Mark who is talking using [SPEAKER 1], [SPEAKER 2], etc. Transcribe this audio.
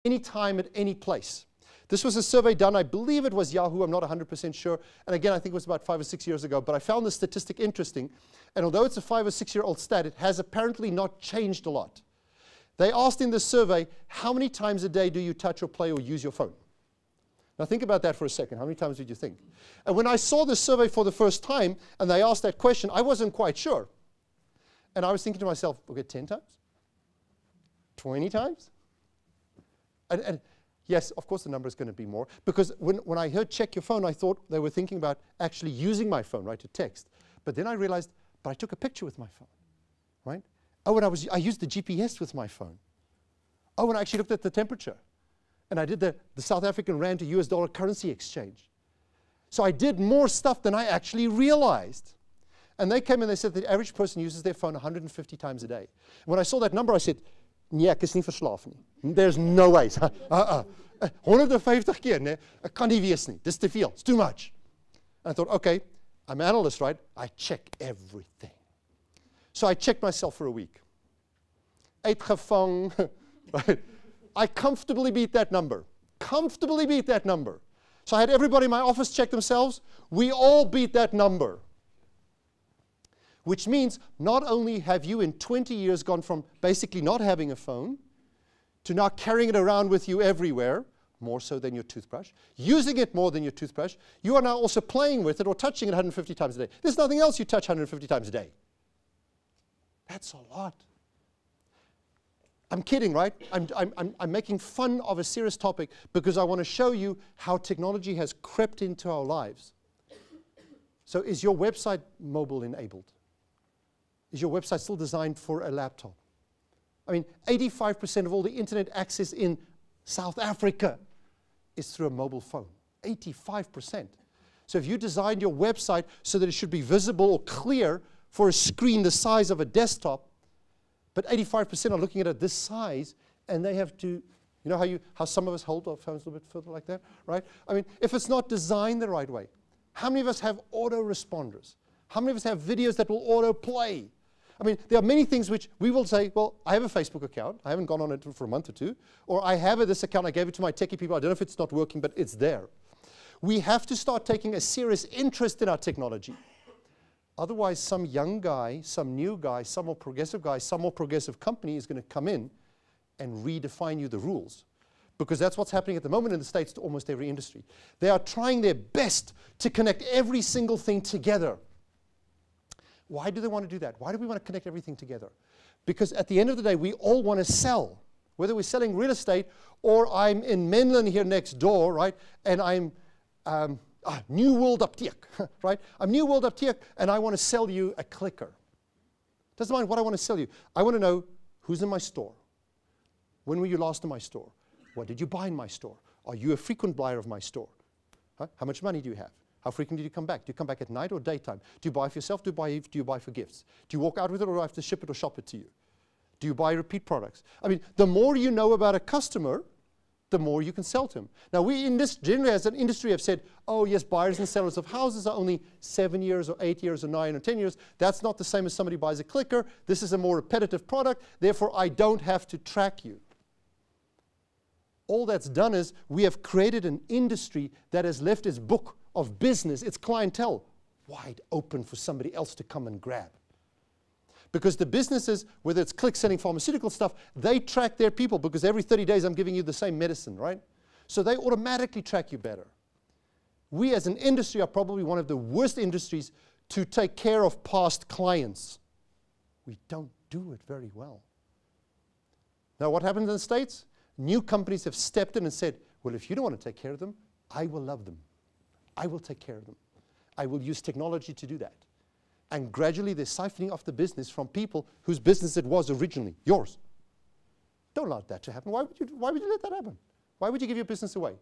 [SPEAKER 1] any time at any place. This was a survey done, I believe it was Yahoo, I'm not 100% sure. And again, I think it was about 5 or 6 years ago. But I found the statistic interesting. And although it's a 5 or 6 year old stat, it has apparently not changed a lot. They asked in this survey, how many times a day do you touch or play or use your phone? Now think about that for a second. How many times did you think? And when I saw this survey for the first time, and they asked that question, I wasn't quite sure. And I was thinking to myself, okay, 10 times? 20 times? And yes, of course the number is going to be more. Because when I heard check your phone, I thought they were thinking about actually using my phone, right, to text. But then I realized, but I took a picture with my phone, right? Oh, and I used the GPS with my phone. Oh, and I actually looked at the temperature. And I did the South African rand to US dollar currency exchange. So I did more stuff than I actually realized. And they came and they said the average person uses their phone 150 times a day. And when I saw that number, I said, nee, ek is nie verslaaf nie. There's no way. 150 keer, nee, ek kan nie wees nie. Dis te veel. It's too much. And I thought, okay, I'm an analyst, right? I check everything. So I checked myself for a week. Uitgevang, right? I comfortably beat that number. Comfortably beat that number. So I had everybody in my office check themselves. We all beat that number. Which means not only have you in 20 years gone from basically not having a phone to now carrying it around with you everywhere, more so than your toothbrush, using it more than your toothbrush, you are now also playing with it or touching it 150 times a day. There's nothing else you touch 150 times a day. That's a lot. I'm kidding, right? I'm making fun of a serious topic because I want to show you how technology has crept into our lives. So is your website mobile enabled? Is your website still designed for a laptop? I mean, 85% of all the internet access in South Africa is through a mobile phone. 85%. So if you designed your website so that it should be visible or clear for a screen the size of a desktop, but 85% are looking at it this size, and they have to, you know how some of us hold our phones a little bit further like that, right? I mean, if it's not designed the right way, how many of us have autoresponders? How many of us have videos that will auto-play? I mean, there are many things which we will say, well, I have a Facebook account. I haven't gone on it for a month or two. Or I have this account. I gave it to my techie people. I don't know if it's not working, but it's there. We have to start taking a serious interest in our technology. Otherwise, some young guy, some new guy, some more progressive guy, some more progressive company is going to come in and redefine you the rules. Because that's what's happening at the moment in the States to almost every industry. They are trying their best to connect every single thing together. Why do they want to do that? Why do we want to connect everything together? Because at the end of the day, we all want to sell. Whether we're selling real estate or I'm in Menlyn here next door, right? And I'm New World Apteek, right? I'm New World Apteek and I want to sell you a clicker. Doesn't mind what I want to sell you. I want to know who's in my store. When were you last in my store? What did you buy in my store? Are you a frequent buyer of my store? Huh? How much money do you have? How frequently do you come back? Do you come back at night or daytime? Do you buy for yourself? Do you buy for gifts? Do you walk out with it or do I have to ship it or shop it to you? Do you buy repeat products? I mean, the more you know about a customer, the more you can sell to him. Now, we in this generally as an industry have said, oh yes, buyers and sellers of houses are only 7 years or 8 years or 9 or 10 years. That's not the same as somebody buys a clicker. This is a more repetitive product. Therefore, I don't have to track you. All that's done is we have created an industry that has left its book of business, its clientele, wide open for somebody else to come and grab. Because the businesses, whether it's click selling pharmaceutical stuff, they track their people because every 30 days I'm giving you the same medicine, right? So they automatically track you better. We as an industry are probably one of the worst industries to take care of past clients. We don't do it very well. Now what happens in the States? New companies have stepped in and said, well, if you don't want to take care of them, I will love them. I will take care of them. I will use technology to do that. And gradually they're siphoning off the business from people whose business it was originally, yours. Don't allow that to happen. Why would you let that happen? Why would you give your business away?